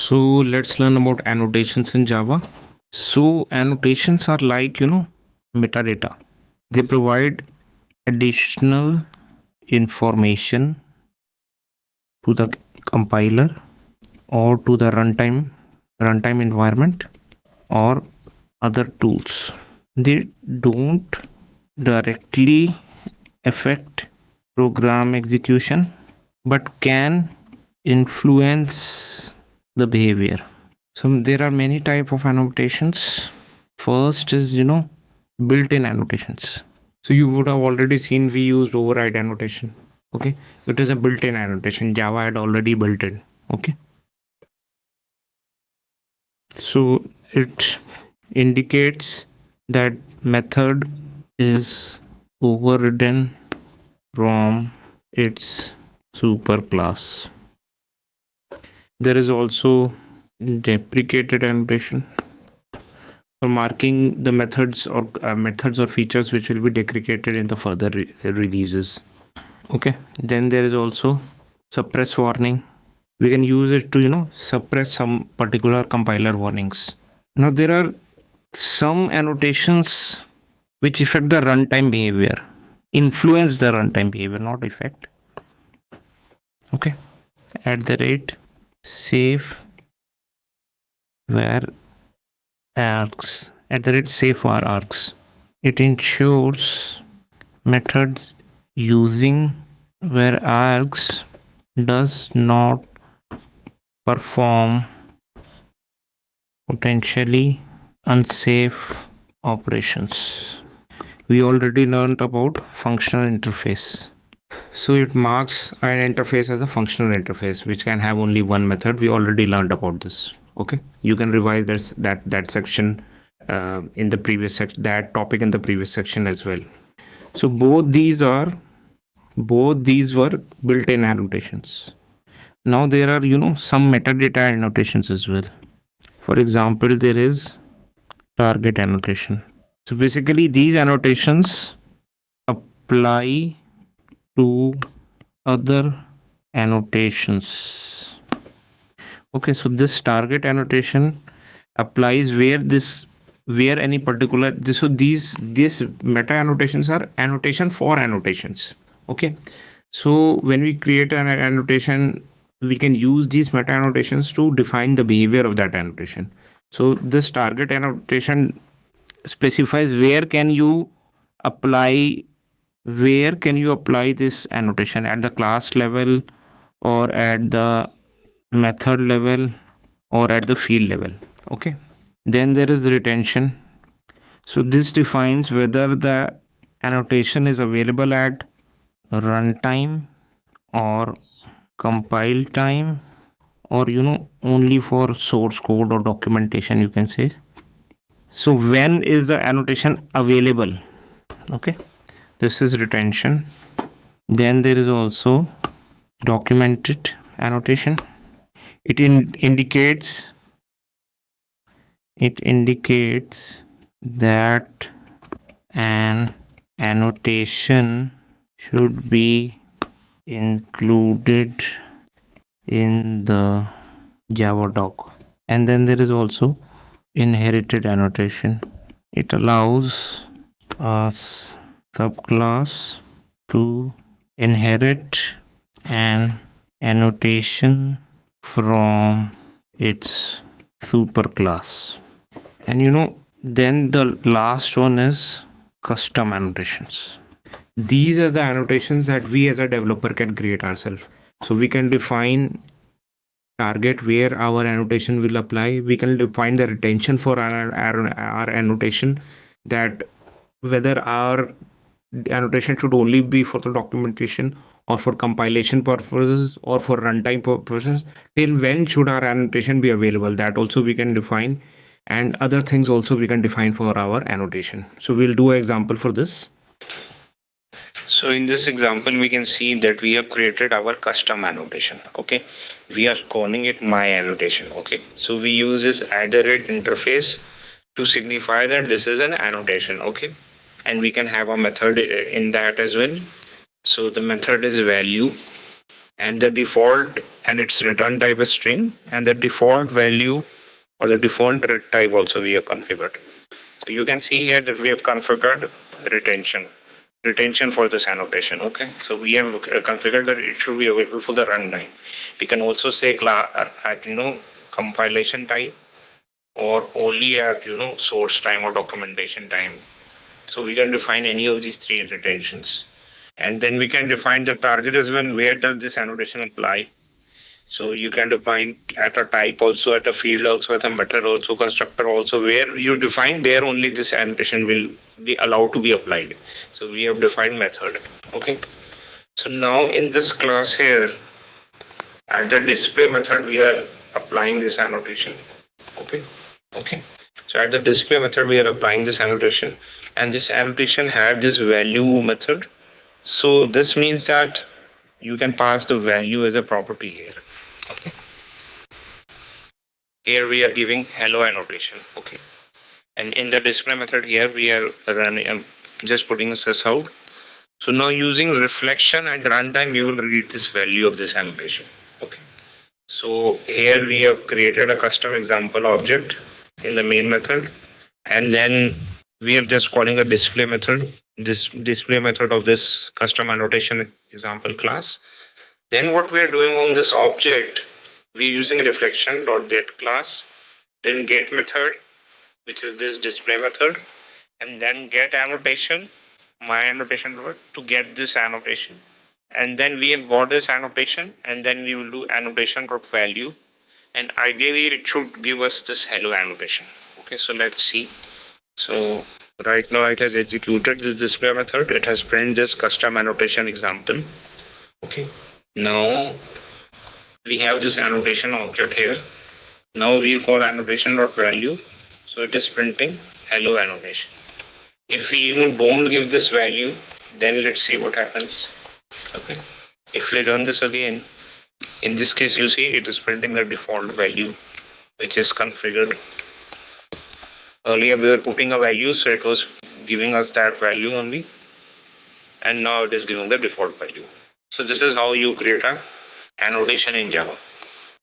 So let's learn about annotations in Java. So annotations are like, metadata. They provide additional information to the compiler or to the runtime environment or other tools. They don't directly affect program execution but can influence the behavior. So there are many type of annotations. First is built-in annotations. So you would have already seen we used override annotation. Okay, it is a built-in annotation. Java had already built it. Okay, so it indicates that method is overridden from its superclass. There is also deprecated annotation for marking the methods or features which will be deprecated in the further releases. Okay, then there is also suppress warning. We can use it to suppress some particular compiler warnings. Now there are some annotations which affect the runtime behavior, influence the runtime behavior, not affect. Okay, @SafeVarargs @SafeVarargs. It ensures methods using where args does not perform potentially unsafe operations. We already learned about functional interface. So it marks an interface as a functional interface which can have only one method. We already learned about this. Okay, you can revise that section in the previous section, that topic in the previous section as well. So both these were built-in annotations. Now there are some metadata annotations as well. For example, there is target annotation. So basically these annotations apply to other annotations. Okay, so this target annotation applies where any particular so these meta annotations are annotation for annotations. Okay, so when we create an annotation, we can use these meta annotations to define the behavior of that annotation. So this target annotation specifies where can you apply this annotation, at the class level or at the method level or at the field level. Okay, then there is retention. So this defines whether the annotation is available at runtime or compile time, or only for source code or documentation, you can say. So when is the annotation available? Okay, this is retention. Then there is also documented annotation. It indicates that an annotation should be included in the Java doc. And then there is also inherited annotation. It allows a subclass to inherit an annotation from its superclass. And then the last one is custom annotations. These are the annotations that we as a developer can create ourselves. So we can define target where our annotation will apply. We can define the retention for our annotation, that whether our annotation should only be for the documentation or for compilation purposes or for runtime purposes. Till when should our annotation be available? That also we can define, and other things also we can define for our annotation. So we'll do an example for this. So in this example, we can see that we have created our custom annotation. Okay, we are calling it my annotation. Okay, so we use this interface to signify that this is an annotation. Okay, and we can have a method in that as well. So the method is value and the default, and its return type is string, and the default value or the default type also we have configured. So you can see here that we have configured retention for this annotation. Okay, so we have configured that it should be available for the runtime. We can also say at compilation time, or only at source time or documentation time. So we can define any of these three retentions, and then we can define the target as well. Where does this annotation apply? So you can define at a type also, at a field also, at a method also, constructor also, where you define there only this annotation will be allowed to be applied. So we have defined method. Okay. So now in this class here, at the display method, we are applying this annotation. Okay. Okay. So at the display method, we are applying this annotation, and this annotation had this value method. So this means that you can pass the value as a property here. Okay. Here we are giving hello annotation. Okay. And in the display method here we are running, just putting a sys out. So now using reflection at runtime, we will read this value of this annotation. Okay. So here we have created a custom example object in the main method, and then we are just calling a display method, this display method of this custom annotation example class. Then what we are doing on this object, we are using reflection.get class, then get method, which is this display method, and then get annotation, my annotation to get this annotation. And then we import this annotation, and then we will do annotation.value. And ideally it should give us this hello annotation. Okay, so let's see. So right now it has executed this display method. It has printed this custom annotation example. Okay. Now we have this annotation object here. Now we call annotation.value. So it is printing hello annotation. If we even don't give this value, then let's see what happens. Okay. If we run this again, in this case, you see it is printing the default value, which is configured. Earlier we were putting a value, so it was giving us that value only. And now it is giving the default value. So this is how you create an annotation in Java.